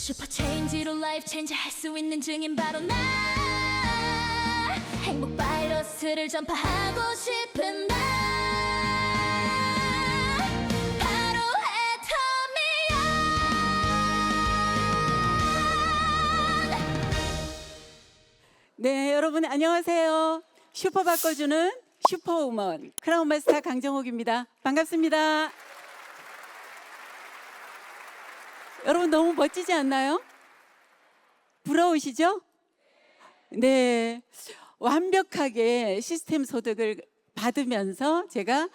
슈퍼체인지로 라이프 체인지 할 수 있는 증인 바로 나. 행복 바이러스를 전파하고 싶은 나. 바로 애터미연. 네, 여러분 안녕하세요. 슈퍼 바꿔주는 슈퍼우먼 크라운 마스터 강정옥입니다. 반갑습니다. 여러분 너무 멋지지 않나요? 부러우시죠? 네, 완벽하게 시스템 소득을 받으면서 제가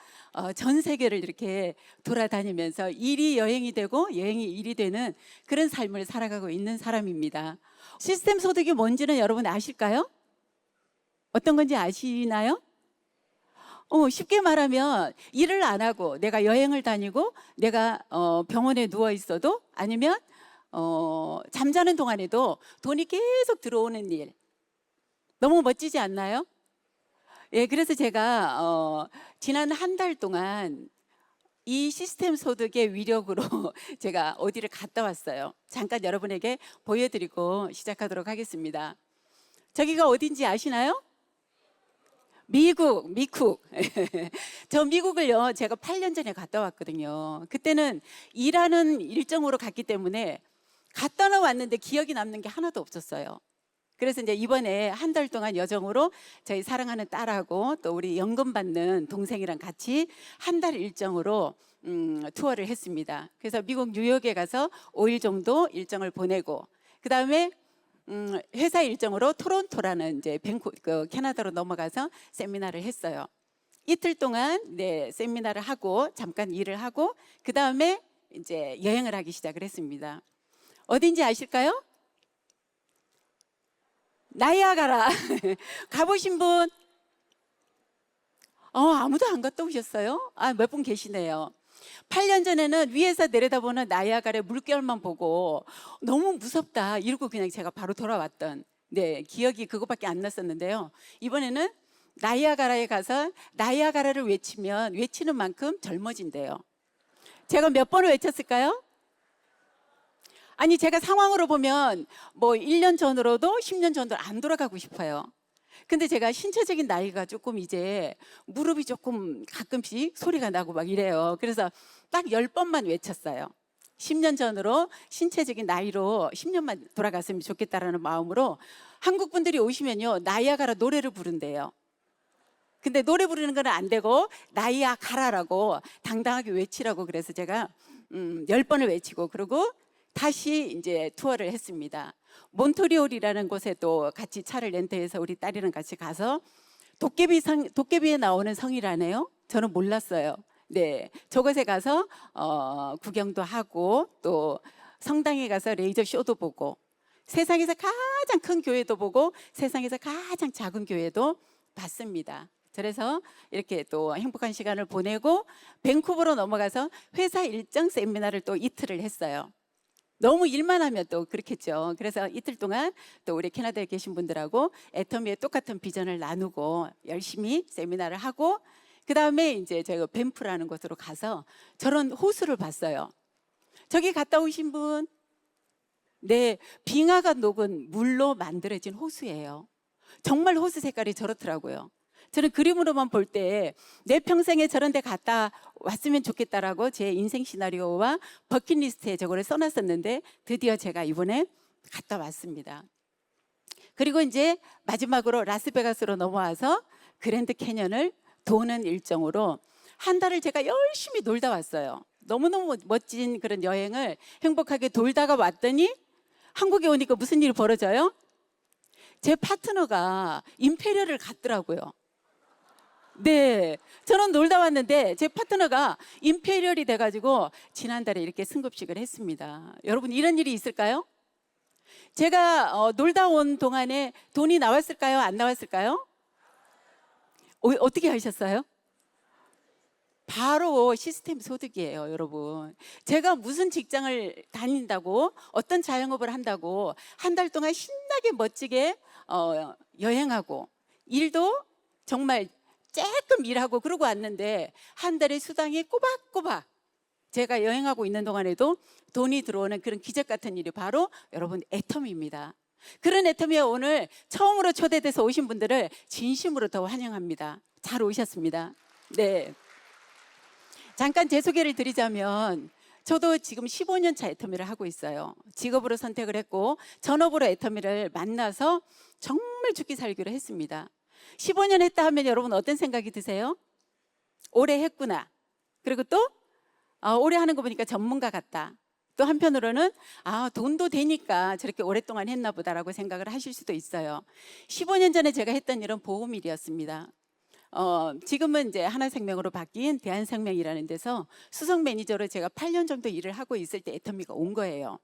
전 세계를 이렇게 돌아다니면서 일이 여행이 되고 여행이 일이 되는 그런 삶을 살아가고 있는 사람입니다. 시스템 소득이 뭔지는 여러분 아실까요? 어떤 건지 아시나요? 쉽게 말하면 일을 안 하고 내가 여행을 다니고 내가 병원에 누워 있어도 아니면 잠자는 동안에도 돈이 계속 들어오는 일. 너무 멋지지 않나요? 예, 그래서 제가 지난 한 달 동안 이 시스템 소득의 위력으로 제가 어디를 갔다 왔어요. 잠깐 여러분에게 보여드리고 시작하도록 하겠습니다. 저기가 어딘지 아시나요? 미국. 저 미국을요, 제가 8년 전에 갔다 왔거든요. 그때는 일하는 일정으로 갔기 때문에 갔다는 왔는데 기억이 남는 게 하나도 없었어요. 그래서 이제 이번에 한 달 동안 여정으로 저희 사랑하는 딸하고 또 우리 연금 받는 동생이랑 같이 한 달 일정으로 투어를 했습니다. 그래서 미국 뉴욕에 가서 5일 정도 일정을 보내고 그 다음에 회사 일정으로 토론토라는 이제 캐나다로 넘어가서 세미나를 했어요. 이틀 동안 세미나를 하고 잠깐 일을 하고 그 다음에 이제 여행을 하기 시작을 했습니다. 어딘지 아실까요? 나이아가라. 가보신 분? 아무도 안 갔다 오셨어요? 몇 분 계시네요. 8년 전에는 위에서 내려다보는 나이아가라의 물결만 보고 너무 무섭다 이러고 그냥 제가 바로 돌아왔던 기억이 그것밖에 안 났었는데요. 이번에는 나이아가라에 가서 나이아가라를 외치면 외치는 만큼 젊어진대요. 제가 몇 번을 외쳤을까요? 아니, 제가 상황으로 보면 뭐 1년 전으로도 10년 전으로 안 돌아가고 싶어요. 근데 제가 신체적인 나이가 조금 이제 무릎이 조금 가끔씩 소리가 나고 막 이래요. 그래서 딱 10번만 외쳤어요. 10년 전으로 신체적인 나이로 10년만 돌아갔으면 좋겠다라는 마음으로 한국 분들이 오시면요, 나이아가라 노래를 부른대요. 근데 노래 부르는 건 안 되고 나이아가라라고 당당하게 외치라고 그래서 제가 10번을 외치고 그러고 다시 이제 투어를 했습니다. 몬트리올이라는 곳에 또 같이 차를 렌트해서 우리 딸이랑 같이 가서 도깨비에 나오는 성이라네요. 저는 몰랐어요. 네, 저곳에 가서 구경도 하고 또 성당에 가서 레이저 쇼도 보고 세상에서 가장 큰 교회도 보고 세상에서 가장 작은 교회도 봤습니다. 그래서 이렇게 또 행복한 시간을 보내고 밴쿠버로 넘어가서 회사 일정 세미나를 또 이틀을 했어요. 너무 일만 하면 또 그렇겠죠. 그래서 이틀 동안 또 우리 캐나다에 계신 분들하고 애터미의 똑같은 비전을 나누고 열심히 세미나를 하고 그 다음에 이제 저희가 밴프라는 곳으로 가서 저런 호수를 봤어요. 저기 갔다 오신 분? 네, 빙하가 녹은 물로 만들어진 호수예요. 정말 호수 색깔이 저렇더라고요. 저는 그림으로만 볼 때 내 평생에 저런 데 갔다 왔으면 좋겠다라고 제 인생 시나리오와 버킷리스트에 저거를 써놨었는데 드디어 제가 이번에 갔다 왔습니다. 그리고 이제 마지막으로 라스베가스로 넘어와서 그랜드 캐년을 도는 일정으로 한 달을 제가 열심히 놀다 왔어요. 너무너무 멋진 그런 여행을 행복하게 돌다가 왔더니 한국에 오니까 무슨 일이 벌어져요? 제 파트너가 임페리얼을 갔더라고요. 네, 저는 놀다 왔는데 제 파트너가 임페리얼이 돼가지고 지난달에 이렇게 승급식을 했습니다. 여러분 이런 일이 있을까요? 제가 놀다 온 동안에 돈이 나왔을까요? 안 나왔을까요? 어떻게 하셨어요? 바로 시스템 소득이에요, 여러분. 제가 무슨 직장을 다닌다고 어떤 자영업을 한다고 한 달 동안 신나게 멋지게 여행하고 일도 정말 조금 일하고 그러고 왔는데 한 달에 수당이 꼬박꼬박 제가 여행하고 있는 동안에도 돈이 들어오는 그런 기적 같은 일이 바로 여러분 애터미입니다. 그런 애터미에 오늘 처음으로 초대돼서 오신 분들을 진심으로 더 환영합니다. 잘 오셨습니다. 네. 잠깐 제 소개를 드리자면 저도 지금 15년 차 애터미를 하고 있어요. 직업으로 선택을 했고 전업으로 애터미를 만나서 정말 죽기 살기로 했습니다. 15년 했다 하면 여러분 어떤 생각이 드세요? 오래 했구나. 그리고 또 오래 하는 거 보니까 전문가 같다. 또 한편으로는 돈도 되니까 저렇게 오랫동안 했나 보다라고 생각을 하실 수도 있어요. 15년 전에 제가 했던 일은 보험일이었습니다. 지금은 이제 하나생명으로 바뀐 대한생명이라는 데서 수석 매니저로 제가 8년 정도 일을 하고 있을 때 애터미가 온 거예요.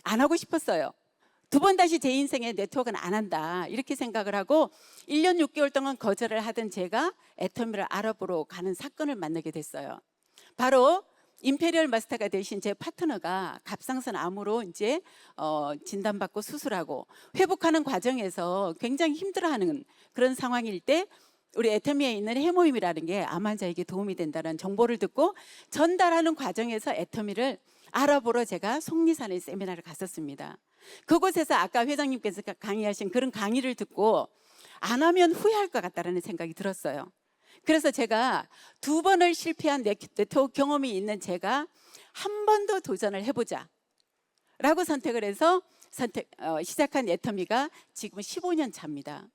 안 하고 싶었어요. 두 번 다시 제 인생에 네트워크는 안 한다 이렇게 생각을 하고 1년 6개월 동안 거절을 하던 제가 애터미를 알아보러 가는 사건을 만나게 됐어요. 바로 임페리얼 마스터가 되신 제 파트너가 갑상선 암으로 이제 진단받고 수술하고 회복하는 과정에서 굉장히 힘들어하는 그런 상황일 때 우리 애터미에 있는 해모임이라는 게 암 환자에게 도움이 된다는 정보를 듣고 전달하는 과정에서 애터미를 알아보러 제가 속리산에 세미나를 갔었습니다. 그곳에서 아까 회장님께서 강의하신 그런 강의를 듣고 안 하면 후회할 것 같다는 생각이 들었어요. 그래서 제가 2번을 실패한 네트워크 경험이 있는 제가 한 번 더 도전을 해보자 라고 선택을 해서 시작한 애터미가 지금 15년 차입니다.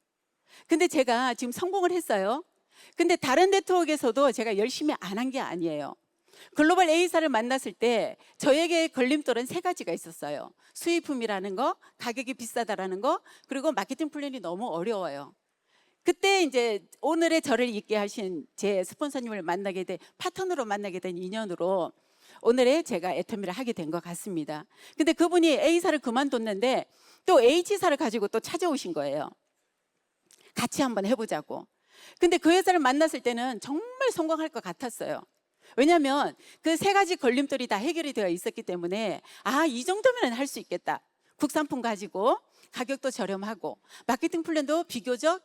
근데 제가 지금 성공을 했어요. 근데 다른 네트워크에서도 제가 열심히 안 한 게 아니에요. 글로벌 A사를 만났을 때 저에게 걸림돌은 3가지가 있었어요. 수입품이라는 거, 가격이 비싸다라는 거, 그리고 마케팅 플랜이 너무 어려워요. 그때 이제 오늘의 저를 있게 하신 제 스폰서님을 파트너로 만나게 된 인연으로 오늘의 제가 애터미를 하게 된 것 같습니다. 근데 그분이 A사를 그만뒀는데 또 H사를 가지고 또 찾아오신 거예요. 같이 한번 해보자고. 근데 그 회사를 만났을 때는 정말 성공할 것 같았어요. 왜냐하면 그 3가지 걸림돌이 다 해결이 되어 있었기 때문에 이 정도면 할 수 있겠다. 국산품 가지고 가격도 저렴하고 마케팅 플랜도 비교적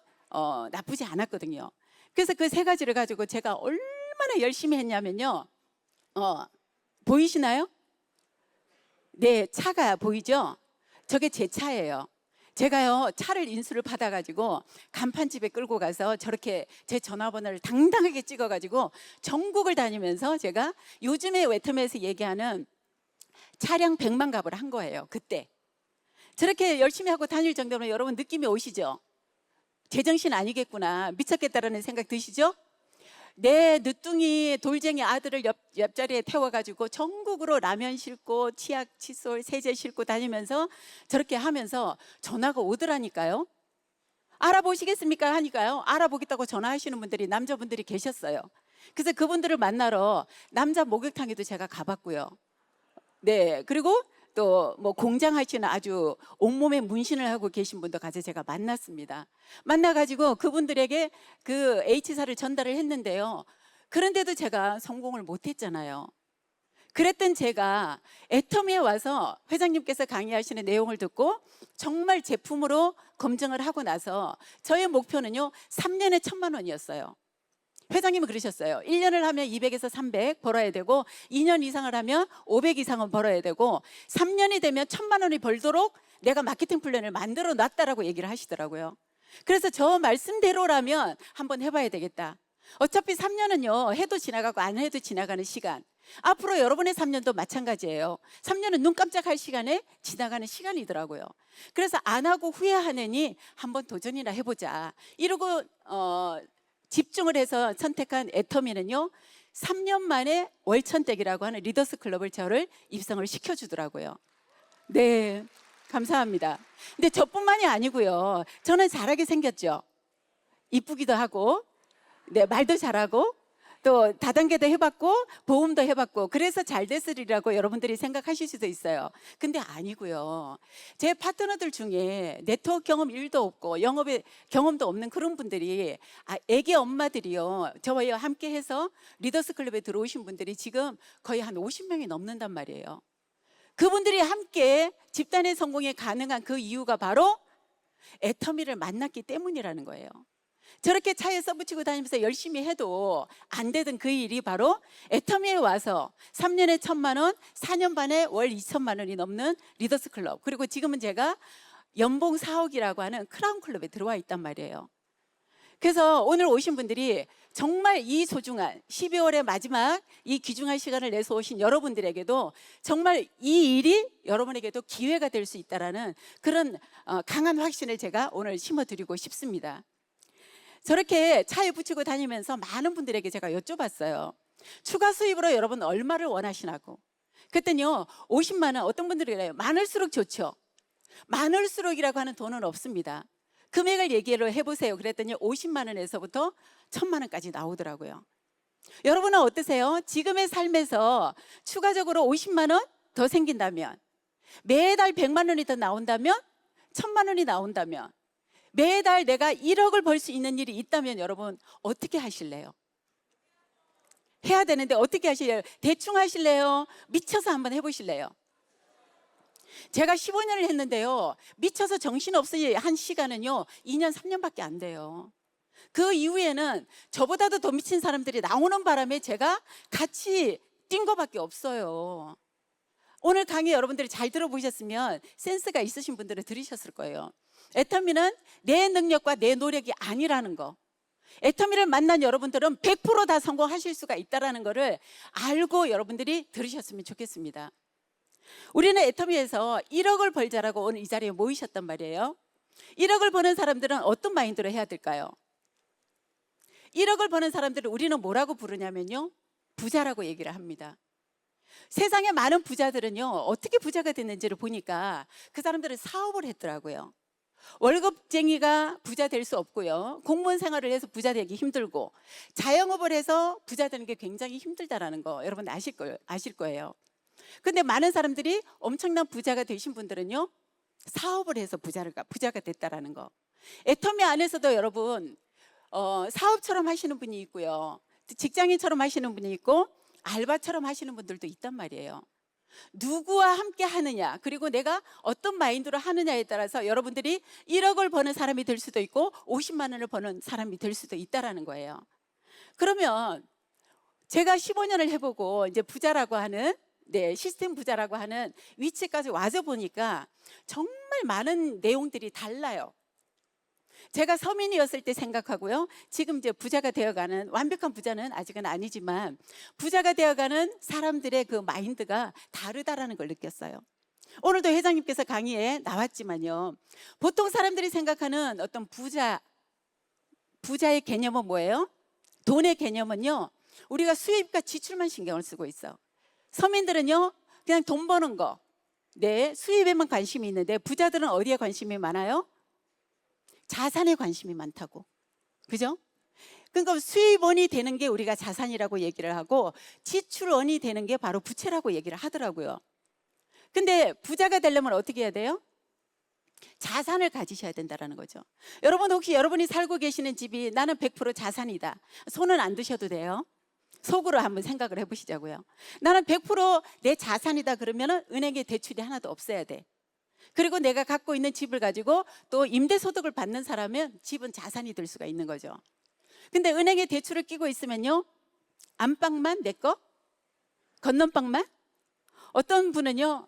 나쁘지 않았거든요. 그래서 그 3가지를 가지고 제가 얼마나 열심히 했냐면요. 보이시나요? 네, 차가 보이죠? 저게 제 차예요. 제가요 차를 인수를 받아가지고 간판집에 끌고 가서 저렇게 제 전화번호를 당당하게 찍어가지고 전국을 다니면서 제가 요즘에 애터미에서 얘기하는 차량 100만 갑을 한 거예요. 그때 저렇게 열심히 하고 다닐 정도면 여러분 느낌이 오시죠? 제정신 아니겠구나, 미쳤겠다라는 생각 드시죠? 내 늦둥이 돌쟁이 아들을 옆자리에 태워가지고 전국으로 라면 싣고 치약, 칫솔, 세제 싣고 다니면서 저렇게 하면서 전화가 오더라니까요. 알아보시겠습니까 하니까요. 알아보겠다고 전화하시는 분들이 남자분들이 계셨어요. 그래서 그분들을 만나러 남자 목욕탕에도 제가 가봤고요. 네, 그리고 또 뭐 공장 하시는 아주 온몸에 문신을 하고 계신 분도 가서 제가 만났습니다. 만나가지고 그분들에게 그 H사를 전달을 했는데요. 그런데도 제가 성공을 못했잖아요. 그랬던 제가 애터미에 와서 회장님께서 강의하시는 내용을 듣고 정말 제품으로 검증을 하고 나서 저의 목표는요 3년에 1,000만 원이었어요. 회장님은 그러셨어요. 1년을 하면 200에서 300 벌어야 되고 2년 이상을 하면 500 이상은 벌어야 되고 3년이 되면 1,000만 원이 벌도록 내가 마케팅 플랜을 만들어 놨다라고 얘기를 하시더라고요. 그래서 저 말씀대로라면 한번 해봐야 되겠다. 어차피 3년은요 해도 지나가고 안 해도 지나가는 시간. 앞으로 여러분의 3년도 마찬가지예요. 3년은 눈 깜짝할 시간에 지나가는 시간이더라고요. 그래서 안 하고 후회하느니 한번 도전이나 해보자 이러고 집중을 해서 선택한 애터미는요 3년 만에 월천댁이라고 하는 리더스 클럽을 저를 입성을 시켜주더라고요. 네, 감사합니다. 근데 저뿐만이 아니고요, 저는 잘하게 생겼죠. 이쁘기도 하고, 네, 말도 잘하고, 또 다단계도 해봤고 보험도 해봤고, 그래서 잘 됐으리라고 여러분들이 생각하실 수도 있어요. 근데 아니고요. 제 파트너들 중에 네트워크 경험 1도 없고 영업에 경험도 없는 그런 분들이 애기 엄마들이요 저와 함께 해서 리더스 클럽에 들어오신 분들이 지금 거의 한 50명이 넘는단 말이에요. 그분들이 함께 집단의 성공에 가능한 그 이유가 바로 애터미를 만났기 때문이라는 거예요. 저렇게 차에 써붙이고 다니면서 열심히 해도 안 되던 그 일이 바로 애터미에 와서 3년에 1,000만 원, 4년 반에 월 2천만 원이 넘는 리더스 클럽, 그리고 지금은 제가 연봉 4억이라고 하는 크라운 클럽에 들어와 있단 말이에요. 그래서 오늘 오신 분들이 정말 이 소중한 12월의 마지막 이 귀중한 시간을 내서 오신 여러분들에게도 정말 이 일이 여러분에게도 기회가 될 수 있다는 그런 강한 확신을 제가 오늘 심어드리고 싶습니다. 저렇게 차에 붙이고 다니면서 많은 분들에게 제가 여쭤봤어요. 추가 수입으로 여러분 얼마를 원하시냐고. 그랬더니요, 50만 원, 어떤 분들이 그래요. 많을수록 좋죠. 많을수록이라고 하는 돈은 없습니다. 금액을 얘기를 해보세요. 그랬더니 50만 원에서부터 1,000만 원까지 나오더라고요. 여러분은 어떠세요? 지금의 삶에서 추가적으로 50만 원 더 생긴다면, 매달 100만 원이 더 나온다면, 1,000만 원이 나온다면, 매달 내가 1억을 벌 수 있는 일이 있다면 여러분 어떻게 하실래요? 해야 되는데 어떻게 하실래요? 대충 하실래요? 미쳐서 한번 해보실래요? 제가 15년을 했는데요, 미쳐서 정신없이 한 시간은요 2년 3년밖에 안 돼요. 그 이후에는 저보다도 더 미친 사람들이 나오는 바람에 제가 같이 뛴 거밖에 없어요. 오늘 강의 여러분들이 잘 들어보셨으면 센스가 있으신 분들은 들으셨을 거예요. 애터미는 내 능력과 내 노력이 아니라는 거, 애터미를 만난 여러분들은 100% 다 성공하실 수가 있다는 것을 알고 여러분들이 들으셨으면 좋겠습니다. 우리는 애터미에서 1억을 벌자라고 오늘 이 자리에 모이셨단 말이에요. 1억을 버는 사람들은 어떤 마인드로 해야 될까요? 1억을 버는 사람들을 우리는 뭐라고 부르냐면요, 부자라고 얘기를 합니다. 세상에 많은 부자들은요, 어떻게 부자가 됐는지를 보니까 그 사람들은 사업을 했더라고요. 월급쟁이가 부자 될 수 없고요, 공무원 생활을 해서 부자 되기 힘들고, 자영업을 해서 부자 되는 게 굉장히 힘들다라는 거 여러분 아실 거예요. 근데 많은 사람들이 엄청난 부자가 되신 분들은요, 사업을 해서 부자가 됐다라는 거. 애터미 안에서도 여러분 사업처럼 하시는 분이 있고요, 직장인처럼 하시는 분이 있고, 알바처럼 하시는 분들도 있단 말이에요. 누구와 함께 하느냐, 그리고 내가 어떤 마인드로 하느냐에 따라서 여러분들이 1억을 버는 사람이 될 수도 있고 50만 원을 버는 사람이 될 수도 있다라는 거예요. 그러면 제가 15년을 해보고 이제 부자라고 하는, 시스템 부자라고 하는 위치까지 와서 보니까 정말 많은 내용들이 달라요. 제가 서민이었을 때 생각하고요, 지금 이제 부자가 되어가는, 완벽한 부자는 아직은 아니지만 부자가 되어가는 사람들의 그 마인드가 다르다라는 걸 느꼈어요. 오늘도 회장님께서 강의에 나왔지만요, 보통 사람들이 생각하는 어떤 부자의 개념은 뭐예요? 돈의 개념은요, 우리가 수입과 지출만 신경을 쓰고 있어. 서민들은요, 그냥 돈 버는 거, 수입에만 관심이 있는데, 부자들은 어디에 관심이 많아요? 자산에 관심이 많다고. 그죠? 그러니까 수입원이 되는 게 우리가 자산이라고 얘기를 하고, 지출원이 되는 게 바로 부채라고 얘기를 하더라고요. 근데 부자가 되려면 어떻게 해야 돼요? 자산을 가지셔야 된다는 거죠. 여러분, 혹시 여러분이 살고 계시는 집이 나는 100% 자산이다, 손은 안 드셔도 돼요. 속으로 한번 생각을 해보시자고요. 나는 100%내 자산이다 그러면 은행에 대출이 하나도 없어야 돼. 그리고 내가 갖고 있는 집을 가지고 또 임대소득을 받는 사람은 집은 자산이 될 수가 있는 거죠. 근데 은행에 대출을 끼고 있으면요, 안방만 내 거, 건넌방만, 어떤 분은요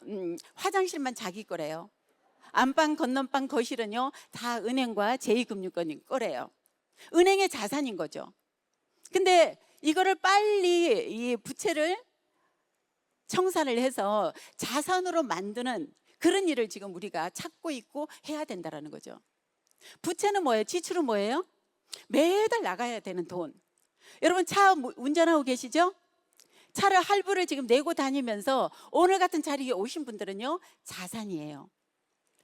화장실만 자기 거래요. 안방, 건넌방, 거실은요 다 은행과 제2금융권이 거래요. 은행의 자산인 거죠. 근데 이거를 빨리 이 부채를 청산을 해서 자산으로 만드는 그런 일을 지금 우리가 찾고 있고 해야 된다는 거죠. 부채는 뭐예요? 지출은 뭐예요? 매달 나가야 되는 돈. 여러분, 차 운전하고 계시죠? 차를 할부를 지금 내고 다니면서 오늘 같은 자리에 오신 분들은요, 자산이에요.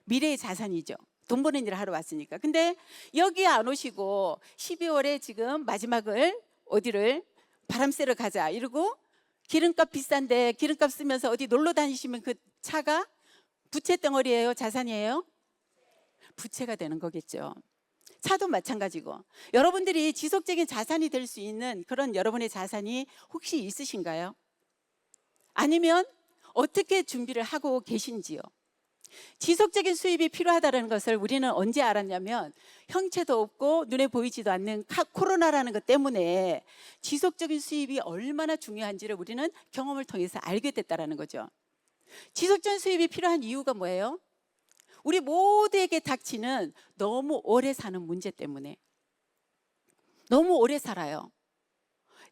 미래의 자산이죠. 돈 버는 일을 하러 왔으니까. 근데 여기에 안 오시고 12월에 지금 마지막을 어디를 바람 쐬러 가자 이러고, 기름값 비싼데 기름값 쓰면서 어디 놀러 다니시면 그 차가 부채 덩어리예요? 자산이에요? 부채가 되는 거겠죠. 차도 마찬가지고, 여러분들이 지속적인 자산이 될 수 있는 그런 여러분의 자산이 혹시 있으신가요? 아니면 어떻게 준비를 하고 계신지요? 지속적인 수입이 필요하다는 것을 우리는 언제 알았냐면 형체도 없고 눈에 보이지도 않는 코로나라는 것 때문에 지속적인 수입이 얼마나 중요한지를 우리는 경험을 통해서 알게 됐다는 거죠. 지속적인 수입이 필요한 이유가 뭐예요? 우리 모두에게 닥치는 너무 오래 사는 문제 때문에. 너무 오래 살아요.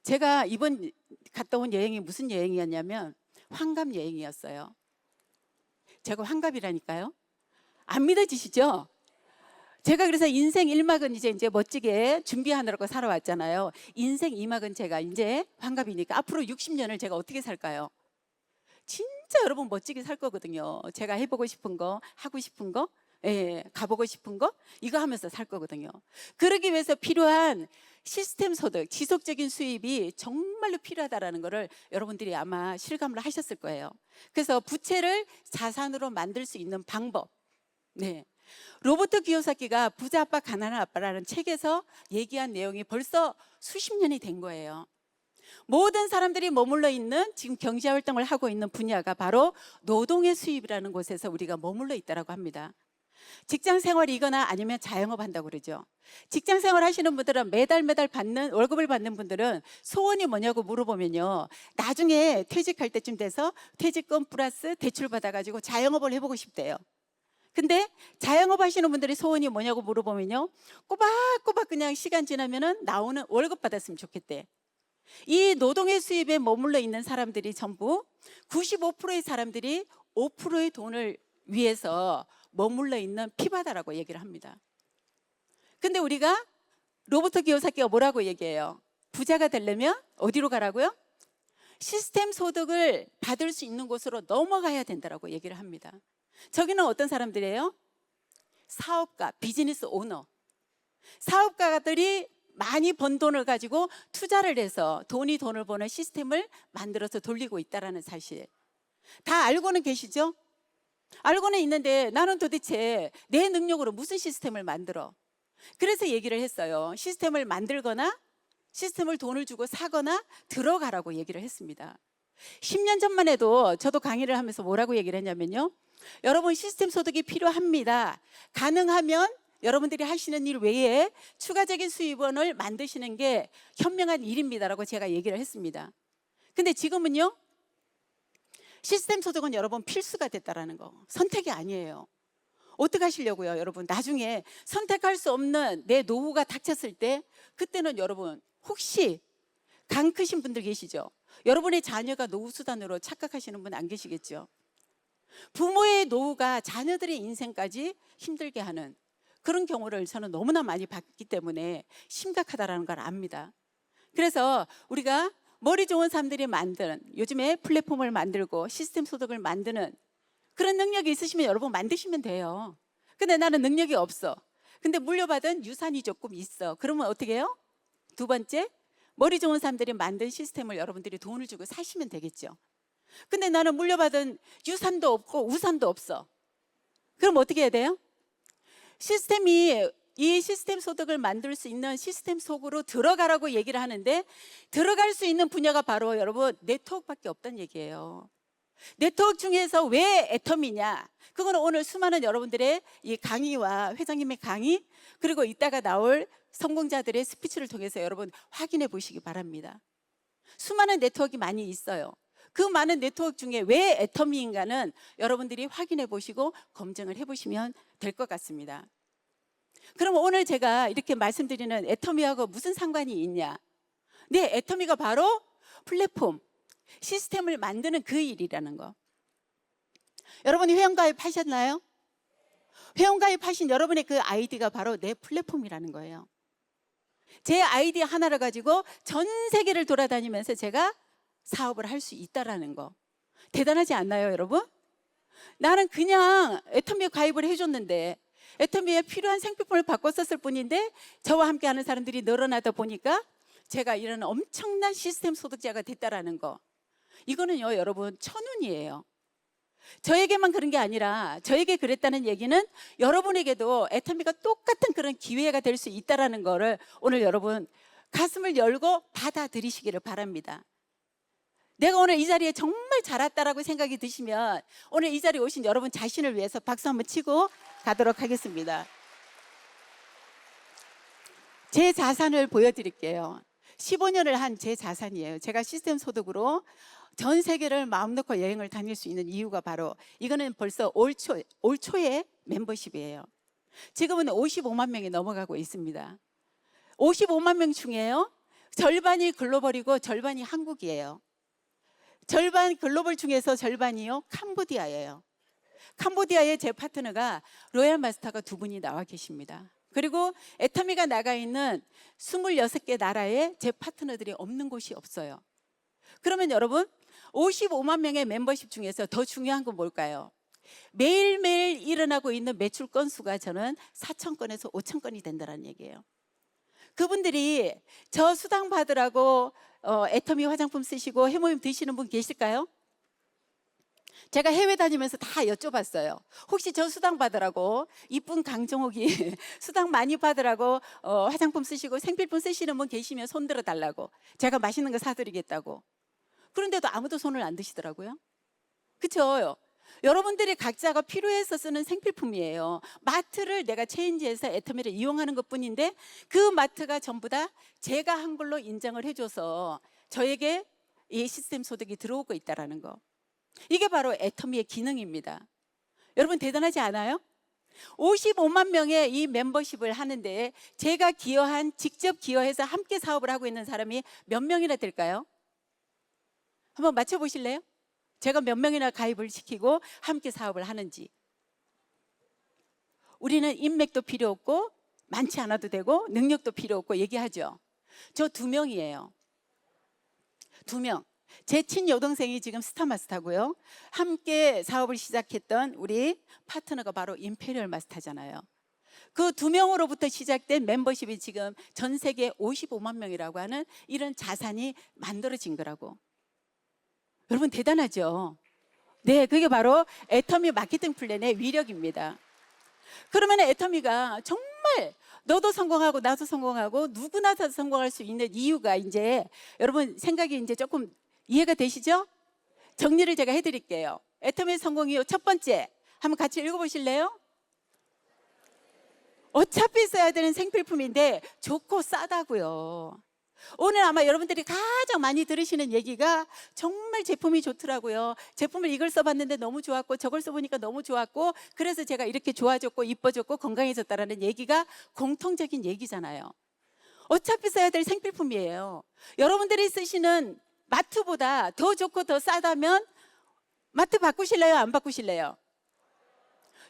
제가 이번 갔다 온 여행이 무슨 여행이었냐면 환갑 여행이었어요. 제가 환갑이라니까요. 안 믿어지시죠? 제가 그래서 인생 1막은 이제 멋지게 준비하느라고 살아왔잖아요. 인생 2막은 제가 이제 환갑이니까 앞으로 60년을 제가 어떻게 살까요? 진짜 여러분 멋지게 살 거거든요. 제가 해보고 싶은 거, 하고 싶은 거, 가보고 싶은 거 이거 하면서 살 거거든요. 그러기 위해서 필요한 시스템 소득, 지속적인 수입이 정말로 필요하다는 것을 여러분들이 아마 실감을 하셨을 거예요. 그래서 부채를 자산으로 만들 수 있는 방법. 로버트 기요사키가 부자 아빠 가난한 아빠라는 책에서 얘기한 내용이 벌써 수십 년이 된 거예요. 모든 사람들이 머물러 있는 지금 경제활동을 하고 있는 분야가 바로 노동의 수입이라는 곳에서 우리가 머물러 있다고 합니다. 직장 생활이거나 아니면 자영업 한다고 그러죠. 직장 생활 하시는 분들은 매달 받는 월급을 받는 분들은 소원이 뭐냐고 물어보면요, 나중에 퇴직할 때쯤 돼서 퇴직금 플러스 대출 받아가지고 자영업을 해보고 싶대요. 근데 자영업 하시는 분들이 소원이 뭐냐고 물어보면요, 꼬박꼬박 그냥 시간 지나면은 나오는 월급 받았으면 좋겠대. 이 노동의 수입에 머물러 있는 사람들이 전부 95%의 사람들이 5%의 돈을 위해서 머물러 있는 피바다라고 얘기를 합니다. 근데 우리가 로버트 기요사키가 뭐라고 얘기해요? 부자가 되려면 어디로 가라고요? 시스템 소득을 받을 수 있는 곳으로 넘어가야 된다고 얘기를 합니다. 저기는 어떤 사람들이에요? 사업가, 비즈니스 오너. 사업가들이 많이 번 돈을 가지고 투자를 해서 돈을 버는 시스템을 만들어서 돌리고 있다는 사실. 다 알고는 계시죠? 알고는 있는데 나는 도대체 내 능력으로 무슨 시스템을 만들어? 그래서 얘기를 했어요. 시스템을 만들거나 시스템을 돈을 주고 사거나 들어가라고 얘기를 했습니다. 10년 전만 해도 저도 강의를 하면서 뭐라고 얘기를 했냐면요, 여러분 시스템 소득이 필요합니다. 가능하면 여러분들이 하시는 일 외에 추가적인 수입원을 만드시는 게 현명한 일입니다라고 제가 얘기를 했습니다. 근데 지금은요, 시스템 소득은 여러분 필수가 됐다라는 거, 선택이 아니에요. 어떻게 하시려고요, 여러분? 나중에 선택할 수 없는 내 노후가 닥쳤을 때, 그때는 여러분 혹시 강 크신 분들 계시죠? 여러분의 자녀가 노후 수단으로 착각하시는 분 안 계시겠죠? 부모의 노후가 자녀들의 인생까지 힘들게 하는 그런 경우를 저는 너무나 많이 봤기 때문에 심각하다는 걸 압니다. 그래서 우리가 머리 좋은 사람들이 만드는, 요즘에 플랫폼을 만들고 시스템 소득을 만드는 그런 능력이 있으시면 여러분 만드시면 돼요. 근데 나는 능력이 없어. 근데 물려받은 유산이 조금 있어. 그러면 어떻게 해요? 두 번째, 머리 좋은 사람들이 만든 시스템을 여러분들이 돈을 주고 사시면 되겠죠. 근데 나는 물려받은 유산도 없고 우산도 없어. 그럼 어떻게 해야 돼요? 이 시스템 소득을 만들 수 있는 시스템 속으로 들어가라고 얘기를 하는데, 들어갈 수 있는 분야가 바로 여러분 네트워크밖에 없다는 얘기예요. 네트워크 중에서 왜 애텀이냐? 그거는 오늘 수많은 여러분들의 이 강의와 회장님의 강의, 그리고 이따가 나올 성공자들의 스피치를 통해서 여러분 확인해 보시기 바랍니다. 수많은 네트워크가 많이 있어요. 그 많은 네트워크 중에 왜 애텀인가는 여러분들이 확인해 보시고 검증을 해 보시면 될 것 같습니다. 그럼 오늘 제가 이렇게 말씀드리는 애터미하고 무슨 상관이 있냐? 네, 애터미가 바로 플랫폼, 시스템을 만드는 그 일이라는 거. 여러분이 회원가입 하셨나요? 회원가입 하신 여러분의 그 아이디가 바로 내 플랫폼이라는 거예요. 제 아이디 하나를 가지고 전 세계를 돌아다니면서 제가 사업을 할 수 있다라는 거. 대단하지 않나요, 여러분? 나는 그냥 애터미에 가입을 해줬는데, 애터미에 필요한 생필품을 바꿨었을 뿐인데 저와 함께 하는 사람들이 늘어나다 보니까 제가 이런 엄청난 시스템 소득자가 됐다라는 거. 이거는요, 여러분 천운이에요. 저에게만 그런 게 아니라, 저에게 그랬다는 얘기는 여러분에게도 애터미가 똑같은 그런 기회가 될 수 있다라는 거를 오늘 여러분 가슴을 열고 받아들이시기를 바랍니다. 내가 오늘 이 자리에 정말 잘 왔다라고 생각이 드시면 오늘 이 자리에 오신 여러분 자신을 위해서 박수 한번 치고 가도록 하겠습니다. 제 자산을 보여드릴게요. 15년을 한 제 자산이에요. 제가 시스템 소득으로 전 세계를 마음 놓고 여행을 다닐 수 있는 이유가 바로 이거는 벌써 올 초에 멤버십이에요. 지금은 55만 명이 넘어가고 있습니다. 55만 명 중에요. 절반이 글로벌이고 절반이 한국이에요. 절반 글로벌 중에서 절반이요. 캄보디아예요. 캄보디아의 제 파트너가 로얄 마스터가 2분이 나와 계십니다. 그리고 애터미가 나가 있는 26개 나라에 제 파트너들이 없는 곳이 없어요. 그러면 여러분 55만 명의 멤버십 중에서 더 중요한 건 뭘까요? 매일매일 일어나고 있는 매출 건수가 저는 4,000건에서 5,000건이 된다는 얘기예요. 그분들이 저 수당 받으라고 애터미 화장품 쓰시고 해모임 드시는 분 계실까요? 제가 해외 다니면서 다 여쭤봤어요. 혹시 저 수당 받으라고 이쁜 강정옥이 수당 많이 받으라고 화장품 쓰시고 생필품 쓰시는 분 계시면 손 들어 달라고. 제가 맛있는 거 사드리겠다고. 그런데도 아무도 손을 안 드시더라고요. 그렇죠? 여러분들이 각자가 필요해서 쓰는 생필품이에요. 마트를 내가 체인지해서 애터미를 이용하는 것뿐인데 그 마트가 전부 다 제가 한 걸로 인정을 해줘서 저에게 이 시스템 소득이 들어오고 있다는 거. 이게 바로 애터미의 기능입니다. 여러분 대단하지 않아요? 55만 명의 이 멤버십을 하는데 제가 직접 기여해서 함께 사업을 하고 있는 사람이 몇 명이나 될까요? 한번 맞춰보실래요? 제가 몇 명이나 가입을 시키고 함께 사업을 하는지. 우리는 인맥도 필요 없고 많지 않아도 되고 능력도 필요 없고 얘기하죠. 저 2명이에요. 2명. 제 친여동생이 지금 스타마스터고요. 함께 사업을 시작했던 우리 파트너가 바로 임페리얼 마스터잖아요. 그 2명으로부터 시작된 멤버십이 지금 전 세계 55만 명이라고 하는 이런 자산이 만들어진 거라고. 여러분 대단하죠? 네, 그게 바로 애터미 마케팅 플랜의 위력입니다. 그러면 애터미가 정말 너도 성공하고 나도 성공하고 누구나 다 성공할 수 있는 이유가 이제 여러분 생각이 이제 조금 이해가 되시죠? 정리를 제가 해드릴게요. 애터미의 성공 이유 첫 번째, 한번 같이 읽어보실래요? 어차피 써야 되는 생필품인데 좋고 싸다고요. 오늘 아마 여러분들이 가장 많이 들으시는 얘기가 정말 제품이 좋더라고요. 제품을 이걸 써봤는데 너무 좋았고 저걸 써보니까 너무 좋았고 그래서 제가 이렇게 좋아졌고 이뻐졌고 건강해졌다라는 얘기가 공통적인 얘기잖아요. 어차피 써야 될 생필품이에요. 여러분들이 쓰시는 마트보다 더 좋고 더 싸다면 마트 바꾸실래요? 안 바꾸실래요?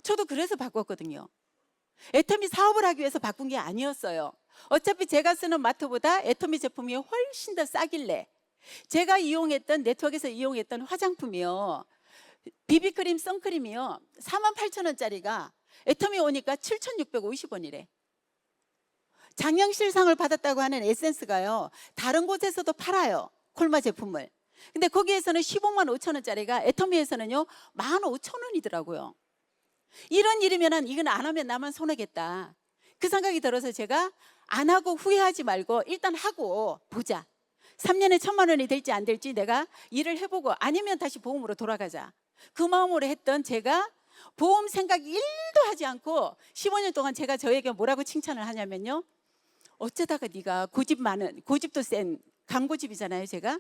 저도 그래서 바꿨거든요. 애터미 사업을 하기 위해서 바꾼 게 아니었어요. 어차피 제가 쓰는 마트보다 애터미 제품이 훨씬 더 싸길래 제가 이용했던 네트워크에서 이용했던 화장품이요. 비비크림, 선크림이요. 48,000원짜리가 애터미 오니까 7,650원이래. 장영실상을 받았다고 하는 에센스가요. 다른 곳에서도 팔아요. 콜마 제품을. 근데 거기에서는 15만 5천 원짜리가 애터미에서는요 15,000원이더라고요. 이런 일이면 이건 안 하면 나만 손해겠다. 그 생각이 들어서 제가 안 하고 후회하지 말고 일단 하고 보자. 3년에 1,000만 원이 될지 안 될지 내가 일을 해보고 아니면 다시 보험으로 돌아가자. 그 마음으로 했던 제가 보험 생각 1도 하지 않고 15년 동안 제가 저에게 뭐라고 칭찬을 하냐면요. 어쩌다가 네가 고집도 센 강고집이잖아요 제가.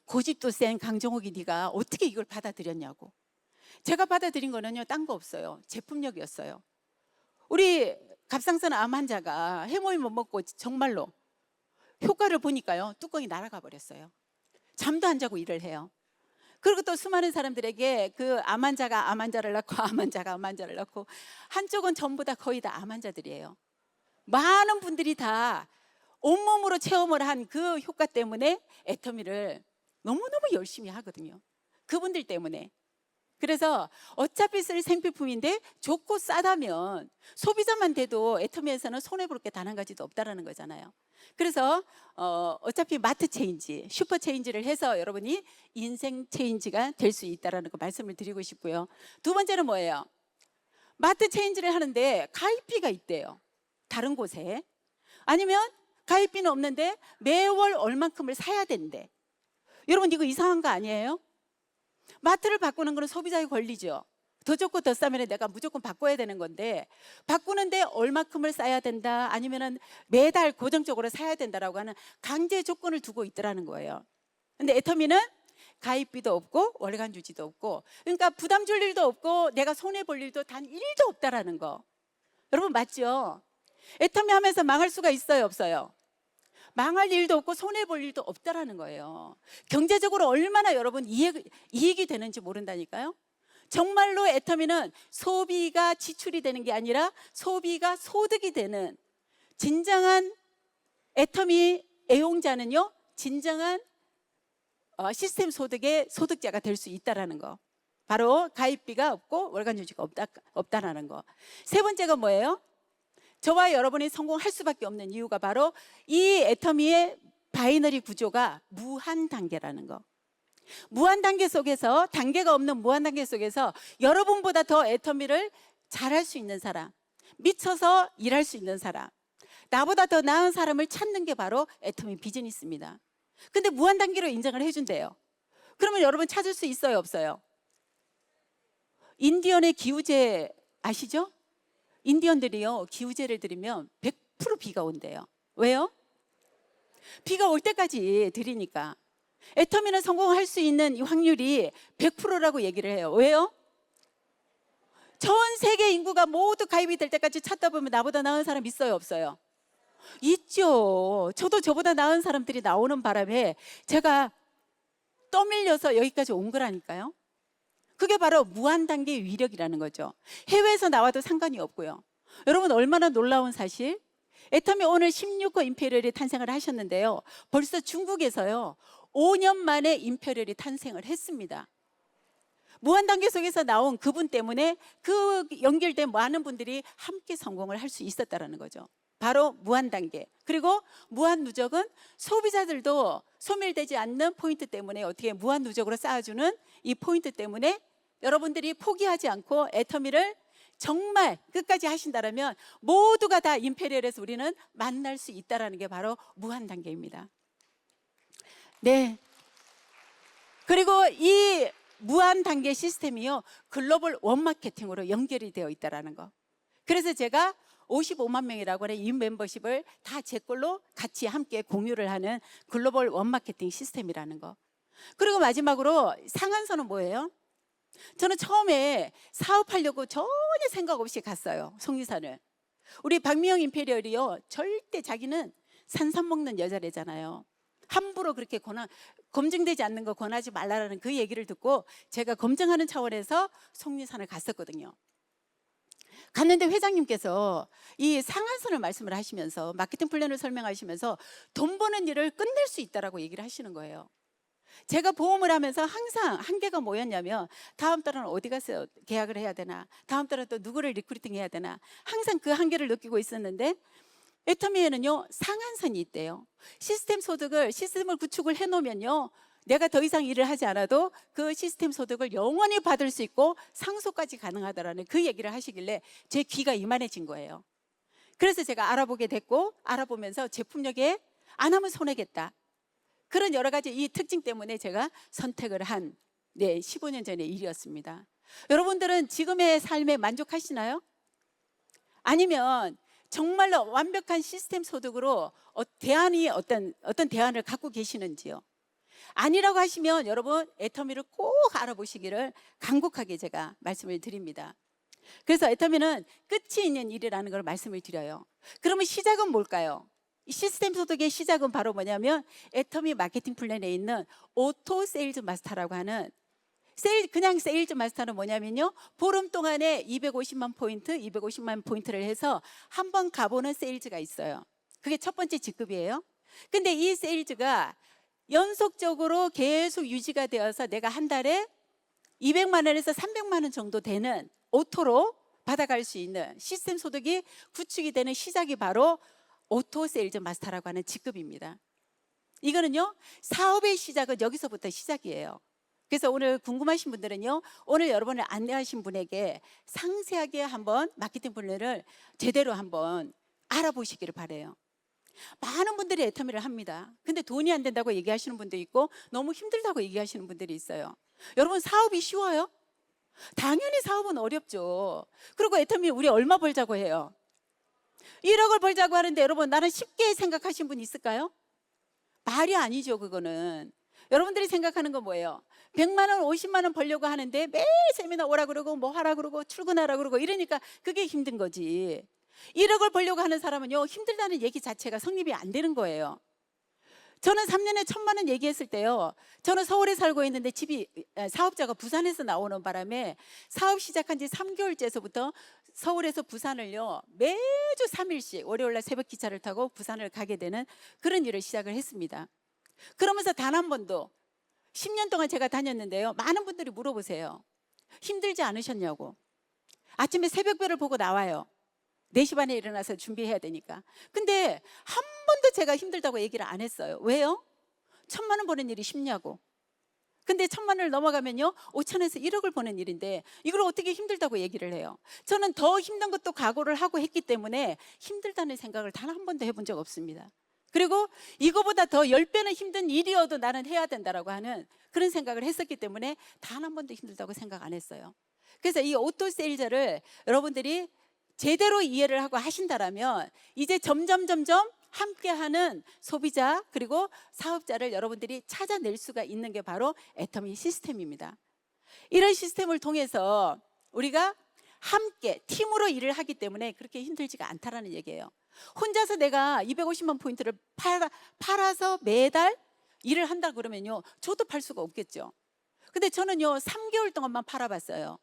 고집도 센 강정옥이 네가 어떻게 이걸 받아들였냐고. 제가 받아들인 거는요 딴 거 없어요. 제품력이었어요. 우리 갑상선 암 환자가 해모임 못 먹고 정말로 효과를 보니까요 뚜껑이 날아가 버렸어요. 잠도 안 자고 일을 해요. 그리고 또 수많은 사람들에게 그 암 환자가 암 환자를 낳고 암 환자가 암 환자를 낳고 한쪽은 전부 다 거의 다 암 환자들이에요. 많은 분들이 다 온몸으로 체험을 한 그 효과 때문에 애터미를 너무너무 열심히 하거든요. 그분들 때문에. 그래서 어차피 쓸 생필품인데 좋고 싸다면 소비자만 돼도 애터미에서는 손해볼 게 단 한 가지도 없다라는 거잖아요. 그래서 어차피 마트 체인지, 슈퍼 체인지를 해서 여러분이 인생 체인지가 될 수 있다라는 거 말씀을 드리고 싶고요. 두 번째는 뭐예요? 마트 체인지를 하는데 가입비가 있대요. 다른 곳에. 아니면 가입비는 없는데 매월 얼만큼을 사야 된대. 여러분 이거 이상한 거 아니에요? 마트를 바꾸는 거는 소비자의 권리죠. 더 좋고 더 싸면 내가 무조건 바꿔야 되는 건데, 바꾸는데 얼마큼을 싸야 된다, 아니면은 매달 고정적으로 사야 된다라고 하는 강제 조건을 두고 있더라는 거예요. 근데 애터미는 가입비도 없고 월간 유지도 없고, 그러니까 부담 줄 일도 없고 내가 손해 볼 일도 단 1도 없다라는 거. 여러분 맞죠? 애터미 하면서 망할 수가 있어요, 없어요? 망할 일도 없고 손해 볼 일도 없다라는 거예요. 경제적으로 얼마나 여러분 이익이 되는지 모른다니까요. 정말로 애터미는 소비가 지출이 되는 게 아니라 소비가 소득이 되는, 진정한 애터미 애용자는요, 진정한 시스템 소득의 소득자가 될 수 있다라는 거. 바로 가입비가 없고 월간 유지가 없다라는 거. 세 번째가 뭐예요? 저와 여러분이 성공할 수밖에 없는 이유가 바로 이 애터미의 바이너리 구조가 무한 단계라는 거. 무한 단계 속에서, 단계가 없는 무한 단계 속에서 여러분보다 더 애터미를 잘할 수 있는 사람, 미쳐서 일할 수 있는 사람, 나보다 더 나은 사람을 찾는 게 바로 애터미 비즈니스입니다. 근데 무한 단계로 인정을 해준대요. 그러면 여러분 찾을 수 있어요, 없어요? 인디언의 기우제 아시죠? 인디언들이요, 기우제를 드리면 100% 비가 온대요. 왜요? 비가 올 때까지 드리니까. 애터미는 성공할 수 있는 이 확률이 100%라고 얘기를 해요. 왜요? 전 세계 인구가 모두 가입이 될 때까지 찾다 보면 나보다 나은 사람 있어요, 없어요? 있죠. 저도 저보다 나은 사람들이 나오는 바람에 제가 떠밀려서 여기까지 온 거라니까요. 그게 바로 무한 단계의 위력이라는 거죠. 해외에서 나와도 상관이 없고요. 여러분 얼마나 놀라운 사실? 애터미 오늘 16호 임페리얼이 탄생을 하셨는데요, 벌써 중국에서요 5년 만에 임페리얼이 탄생을 했습니다. 무한 단계 속에서 나온 그분 때문에 그 연결된 많은 분들이 함께 성공을 할 수 있었다는 거죠. 바로 무한 단계. 그리고 무한 누적은 소비자들도 소멸되지 않는 포인트 때문에, 어떻게 무한 누적으로 쌓아주는 이 포인트 때문에 여러분들이 포기하지 않고 애터미를 정말 끝까지 하신다면 모두가 다 임페리얼에서 우리는 만날 수 있다는 게 바로 무한 단계입니다. 네. 그리고 이 무한 단계 시스템이요, 글로벌 원마케팅으로 연결이 되어 있다는 거. 그래서 제가 55만 명이라고 하는 이 멤버십을 다 제 걸로 같이 함께 공유를 하는 글로벌 원마케팅 시스템이라는 거. 그리고 마지막으로 상한선은 뭐예요? 저는 처음에 사업하려고 전혀 생각 없이 갔어요, 속리산을. 우리 박미영 임페리얼이요, 절대 자기는 산삼 먹는 여자래잖아요. 함부로 그렇게 검증되지 않는 거 권하지 말라는 그 얘기를 듣고 제가 검증하는 차원에서 속리산을 갔었거든요. 갔는데 회장님께서 이 상한선을 말씀을 하시면서 마케팅 플랜을 설명하시면서 돈 버는 일을 끝낼 수 있다라고 얘기를 하시는 거예요. 제가 보험을 하면서 항상 한계가 뭐였냐면, 다음 달은 어디 가서 계약을 해야 되나, 다음 달은 또 누구를 리크루팅 해야 되나, 항상 그 한계를 느끼고 있었는데 애터미에는요 상한선이 있대요. 시스템을 구축을 해놓으면요, 내가 더 이상 일을 하지 않아도 그 시스템 소득을 영원히 받을 수 있고 상속까지 가능하다라는 그 얘기를 하시길래 제 귀가 이만해진 거예요. 그래서 제가 알아보게 됐고, 알아보면서 제품력에 안 하면 손해겠다, 그런 여러 가지 이 특징 때문에 제가 선택을 한 15년 전의 일이었습니다. 여러분들은 지금의 삶에 만족하시나요? 아니면 정말로 완벽한 시스템 소득으로 어떤 대안을 갖고 계시는지요? 아니라고 하시면 여러분 애터미를 꼭 알아보시기를 간곡하게 제가 말씀을 드립니다. 그래서 애터미는 끝이 있는 일이라는 걸 말씀을 드려요. 그러면 시작은 뭘까요? 이 시스템 소득의 시작은 바로 뭐냐면, 애터미 마케팅 플랜에 있는 오토 세일즈 마스터라고 하는 그냥 세일즈 마스터는 뭐냐면요, 보름 동안에 250만 포인트를 해서 한 번 가보는 세일즈가 있어요. 그게 첫 번째 직급이에요. 근데 이 세일즈가 연속적으로 계속 유지가 되어서 내가 한 달에 200만 원에서 300만 원 정도 되는 오토로 받아갈 수 있는 시스템 소득이 구축이 되는 시작이 바로 오토 세일즈 마스터라고 하는 직급입니다. 이거는요, 사업의 시작은 여기서부터 시작이에요. 그래서 오늘 궁금하신 분들은요, 오늘 여러분을 안내하신 분에게 상세하게 한번 마케팅 플랜을 제대로 한번 알아보시기를 바라요. 많은 분들이 애터미를 합니다. 근데 돈이 안 된다고 얘기하시는 분도 있고 너무 힘들다고 얘기하시는 분들이 있어요. 여러분, 사업이 쉬워요? 당연히 사업은 어렵죠. 그리고 애터미 우리 얼마 벌자고 해요? 1억을 벌자고 하는데 여러분, 나는 쉽게 생각하신 분 있을까요? 말이 아니죠, 그거는. 여러분들이 생각하는 건 뭐예요? 100만 원, 50만 원 벌려고 하는데 매일 세미나 오라 그러고 뭐 하라 그러고 출근하라 그러고 이러니까 그게 힘든 거지. 1억을 벌려고 하는 사람은요, 힘들다는 얘기 자체가 성립이 안 되는 거예요. 저는 3년에 1,000만 원 얘기했을 때요, 저는 서울에 살고 있는데 집이, 사업자가 부산에서 나오는 바람에 사업 시작한 지 3개월째서부터 서울에서 부산을요 매주 3일씩 월요일날 새벽 기차를 타고 부산을 가게 되는 그런 일을 시작을 했습니다. 그러면서 단 한 번도 10년 동안 제가 다녔는데요, 많은 분들이 물어보세요. 힘들지 않으셨냐고. 아침에 새벽별을 보고 나와요. 4시 반에 일어나서 준비해야 되니까. 근데 한 번도 제가 힘들다고 얘기를 안 했어요. 왜요? 1,000만 원 버는 일이 쉽냐고. 근데 1,000만 원을 넘어가면요 5천에서 1억을 버는 일인데 이걸 어떻게 힘들다고 얘기를 해요? 저는 더 힘든 것도 각오를 하고 했기 때문에 힘들다는 생각을 단 한 번도 해본 적 없습니다. 그리고 이거보다 더 10배는 힘든 일이어도 나는 해야 된다라고 하는 그런 생각을 했었기 때문에 단 한 번도 힘들다고 생각 안 했어요. 그래서 이 오토세일즈를 여러분들이 제대로 이해를 하고 하신다라면 이제 점점 함께하는 소비자 그리고 사업자를 여러분들이 찾아낼 수가 있는 게 바로 애터미 시스템입니다. 이런 시스템을 통해서 우리가 함께 팀으로 일을 하기 때문에 그렇게 힘들지가 않다라는 얘기예요. 혼자서 내가 250만 포인트를 팔아서 매달 일을 한다 그러면요, 저도 팔 수가 없겠죠. 근데 저는요 3개월 동안만 팔아봤어요.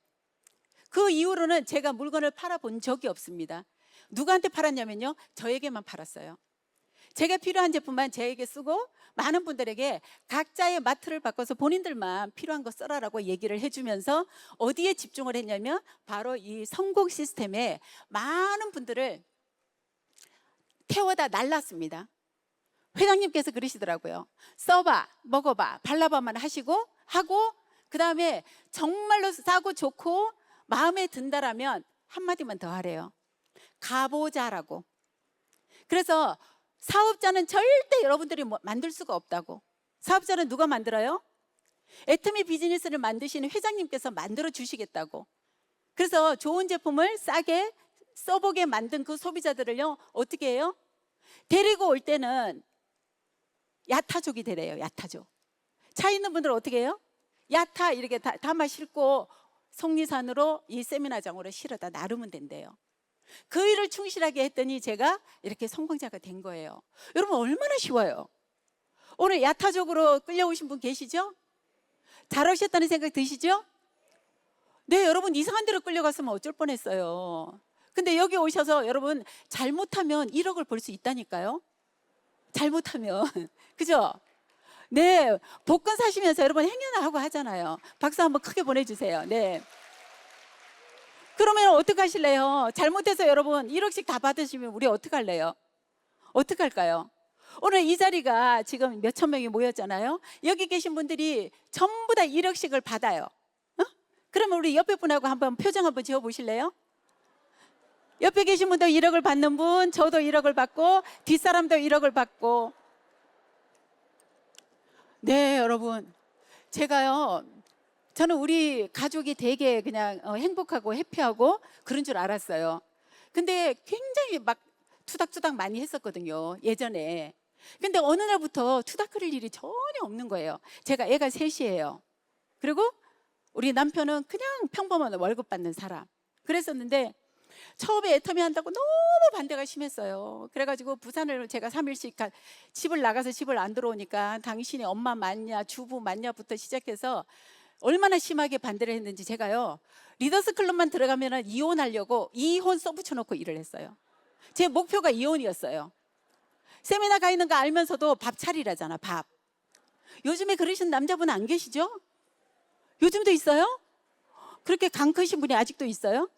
그 이후로는 제가 물건을 팔아본 적이 없습니다. 누구한테 팔았냐면요, 저에게만 팔았어요. 제가 필요한 제품만 제에게 쓰고 많은 분들에게 각자의 마트를 바꿔서 본인들만 필요한 거 써라라고 얘기를 해주면서 어디에 집중을 했냐면 바로 이 성공 시스템에 많은 분들을 태워다 날랐습니다. 회장님께서 그러시더라고요. 써봐, 먹어봐, 발라봐만 하고 그 다음에 정말로 싸고 좋고 마음에 든다라면 한마디만 더 하래요. 가보자라고. 그래서 사업자는 절대 여러분들이 만들 수가 없다고. 사업자는 누가 만들어요? 애터미 비즈니스를 만드시는 회장님께서 만들어 주시겠다고. 그래서 좋은 제품을 싸게 써보게 만든 그 소비자들을요 어떻게 해요? 데리고 올 때는 야타족이 되래요. 야타족. 차 있는 분들은 어떻게 해요? 야타 이렇게 담아 싣고 속리산으로 이 세미나장으로 실어다 나르면 된대요. 그 일을 충실하게 했더니 제가 이렇게 성공자가 된 거예요. 여러분, 얼마나 쉬워요. 오늘 야타족으로 끌려오신 분 계시죠? 잘하셨다는 생각 드시죠? 네, 여러분 이상한 데로 끌려갔으면 어쩔 뻔했어요. 근데 여기 오셔서 여러분 잘못하면 1억을 벌 수 있다니까요. 잘못하면 그죠? 네, 복권 사시면서 여러분 행여나 하잖아요. 박수 한번 크게 보내주세요. 네. 그러면 어떡하실래요? 잘못해서 여러분 1억씩 다 받으시면 우리 어떡할래요? 어떡할까요? 오늘 이 자리가 지금 몇천 명이 모였잖아요. 여기 계신 분들이 전부 다 1억씩을 받아요. 그러면 우리 옆에 분하고 한번 표정 한번 지어 보실래요? 옆에 계신 분도 1억을 받는 분, 저도 1억을 받고 뒷사람도 1억을 받고. 네, 여러분, 제가요, 저는 우리 가족이 되게 그냥 행복하고 해피하고 그런 줄 알았어요. 근데 굉장히 막 투닥투닥 많이 했었거든요, 예전에. 근데 어느 날부터 투닥거릴 일이 전혀 없는 거예요. 제가 애가 셋이에요. 그리고 우리 남편은 그냥 평범한 월급 받는 사람. 그랬었는데 처음에 애터미 한다고 너무 반대가 심했어요. 그래가지고 부산을 제가 3일씩 집을 나가서 집을 안 들어오니까 당신이 엄마 맞냐 주부 맞냐부터 시작해서 얼마나 심하게 반대를 했는지 제가요 리더스 클럽만 들어가면 이혼하려고 이혼 써붙여놓고 일을 했어요. 제 목표가 이혼이었어요. 세미나 가 있는 거 알면서도 밥 차리라잖아, 밥. 요즘에 그러신 남자분 안 계시죠? 요즘도 있어요? 그렇게 강 크신 분이 아직도 있어요?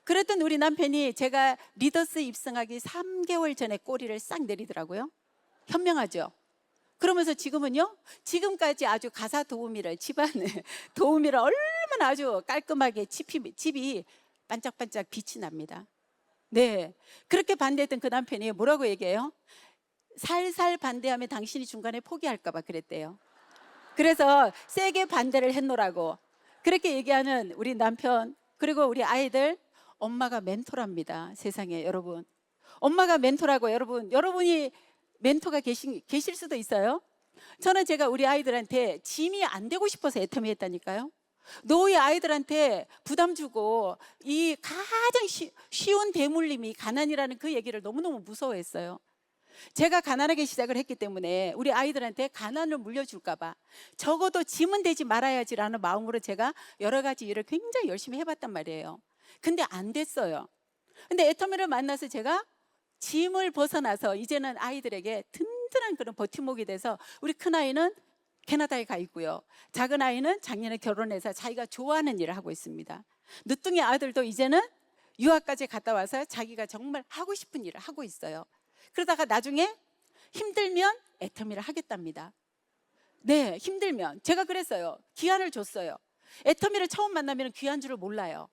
그랬던 우리 남편이 제가 리더스 입성하기 3개월 전에 꼬리를 싹 내리더라고요. 현명하죠? 그러면서 지금은요, 지금까지 아주 가사 도우미를, 집안을 도우미를 얼마나 아주 깔끔하게 집이 반짝반짝 빛이 납니다. 네, 그렇게 반대했던 그 남편이 뭐라고 얘기해요? 살살 반대하면 당신이 중간에 포기할까 봐 그랬대요. 그래서 세게 반대를 했노라고 그렇게 얘기하는 우리 남편 그리고 우리 아이들. 엄마가 멘토랍니다. 세상에 여러분. 엄마가 멘토라고. 여러분이 멘토가 계실 수도 있어요. 저는 제가 우리 아이들한테 짐이 안 되고 싶어서 애터미 했다니까요. 노예 아이들한테 부담 주고 이 가장 쉬운 대물림이 가난이라는 그 얘기를 너무너무 무서워했어요. 제가 가난하게 시작을 했기 때문에 우리 아이들한테 가난을 물려줄까 봐 적어도 짐은 되지 말아야지라는 마음으로 제가 여러 가지 일을 굉장히 열심히 해봤단 말이에요. 근데 안 됐어요. 근데 애터미를 만나서 제가 짐을 벗어나서 이제는 아이들에게 든든한 그런 버팀목이 돼서 우리 큰아이는 캐나다에 가 있고요. 작은 아이는 작년에 결혼해서 자기가 좋아하는 일을 하고 있습니다. 늦둥이 아들도 이제는 유학까지 갔다 와서 자기가 정말 하고 싶은 일을 하고 있어요. 그러다가 나중에 힘들면 애터미를 하겠답니다. 네, 힘들면. 제가 그랬어요. 기한을 줬어요. 애터미를 처음 만나면 귀한 줄을 몰라요.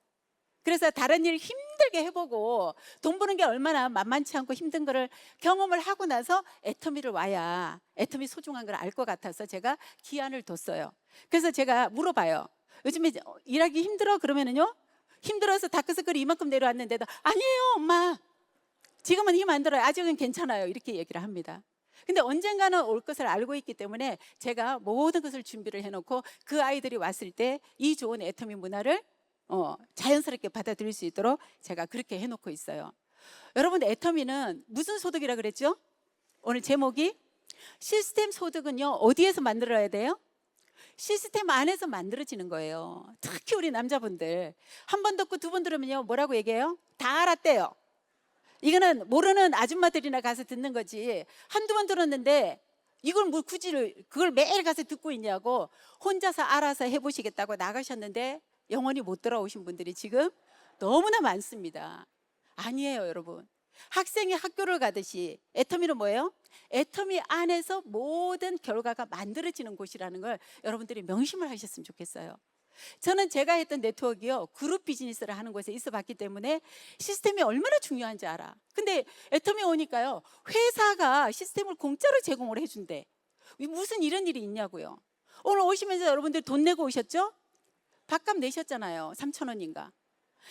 그래서 다른 일 힘들게 해보고 돈 버는 게 얼마나 만만치 않고 힘든 거를 경험을 하고 나서 애터미를 와야 애터미 소중한 걸 알 것 같아서 제가 기한을 뒀어요. 그래서 제가 물어봐요. 요즘에 일하기 힘들어? 그러면은요, 힘들어서 다크서클이 이만큼 내려왔는데도 아니에요 엄마, 지금은 힘 안 들어요, 아직은 괜찮아요, 이렇게 얘기를 합니다. 근데 언젠가는 올 것을 알고 있기 때문에 제가 모든 것을 준비를 해놓고 그 아이들이 왔을 때 이 좋은 애터미 문화를 자연스럽게 받아들일 수 있도록 제가 그렇게 해놓고 있어요. 여러분, 애터미는 무슨 소득이라 그랬죠? 오늘 제목이 시스템 소득은요, 어디에서 만들어야 돼요? 시스템 안에서 만들어지는 거예요. 특히 우리 남자분들 한 번 듣고 두 번 들으면요, 뭐라고 얘기해요? 다 알았대요. 이거는 모르는 아줌마들이나 가서 듣는 거지, 한두 번 들었는데 이걸 뭐 굳이 그걸 매일 가서 듣고 있냐고 혼자서 알아서 해보시겠다고 나가셨는데 영원히 못 돌아오신 분들이 지금 너무나 많습니다. 아니에요 여러분. 학생이 학교를 가듯이 애터미는 뭐예요? 애터미 안에서 모든 결과가 만들어지는 곳이라는 걸 여러분들이 명심을 하셨으면 좋겠어요. 저는 제가 했던 네트워크요, 그룹 비즈니스를 하는 곳에 있어 봤기 때문에 시스템이 얼마나 중요한지 알아. 근데 애터미 오니까요, 회사가 시스템을 공짜로 제공을 해준대. 무슨 이런 일이 있냐고요. 오늘 오시면서 여러분들 돈 내고 오셨죠? 밥값 내셨잖아요. 3,000원인가.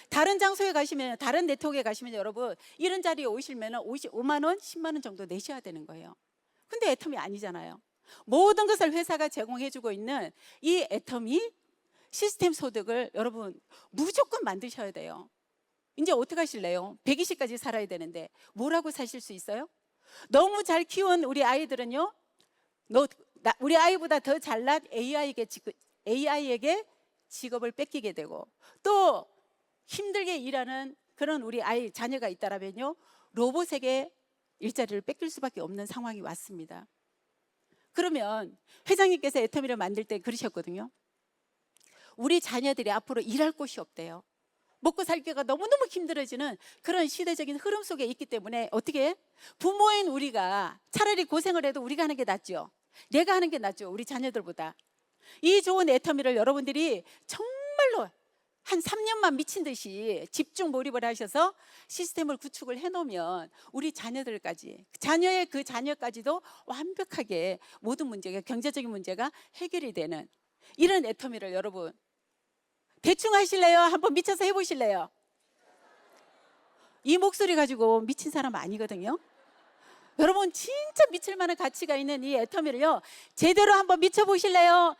다른 장소에 가시면, 다른 네트워크에 가시면 여러분 이런 자리에 오시면 5만 원, 10만 원 정도 내셔야 되는 거예요. 근데 애터미 아니잖아요. 모든 것을 회사가 제공해주고 있는 이 애터미 시스템 소득을 여러분 무조건 만드셔야 돼요. 이제 어떻게 하실래요? 120까지 살아야 되는데 뭐라고 사실 수 있어요? 너무 잘 키운 우리 아이들은요, 우리 아이보다 더 잘난 AI에게 직업을 뺏기게 되고, 또 힘들게 일하는 그런 우리 아이 자녀가 있다라면요, 로봇에게 일자리를 뺏길 수밖에 없는 상황이 왔습니다. 그러면 회장님께서 애터미를 만들 때 그러셨거든요. 우리 자녀들이 앞으로 일할 곳이 없대요. 먹고 살기가 너무너무 힘들어지는 그런 시대적인 흐름 속에 있기 때문에 어떻게 부모인 우리가 차라리 고생을 해도 우리가 하는 게 낫죠. 내가 하는 게 낫죠, 우리 자녀들보다. 이 좋은 애터미를 여러분들이 정말로 한 3년만 미친 듯이 집중 몰입을 하셔서 시스템을 구축을 해놓으면 우리 자녀들까지, 자녀의 그 자녀까지도 완벽하게 모든 문제가, 경제적인 문제가 해결이 되는 이런 애터미를 여러분 대충 하실래요? 한번 미쳐서 해보실래요? 이 목소리 가지고 미친 사람 아니거든요. 여러분 진짜 미칠 만한 가치가 있는 이 애터미를요, 제대로 한번 미쳐보실래요?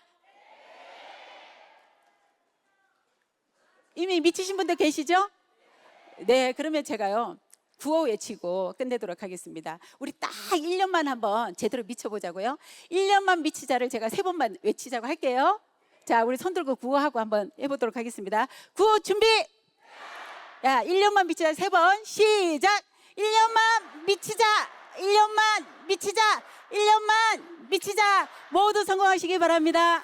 이미 미치신 분들 계시죠? 네, 그러면 제가요 구호 외치고 끝내도록 하겠습니다. 우리 딱 1년만 한번 제대로 미쳐보자고요. 1년만 미치자를 제가 3번만 외치자고 할게요. 자, 우리 손 들고 구호하고 한번 해보도록 하겠습니다. 구호 준비! 야, 1년만 미치자 3번 시작! 1년만 미치자! 1년만 미치자! 1년만 미치자! 모두 성공하시기 바랍니다.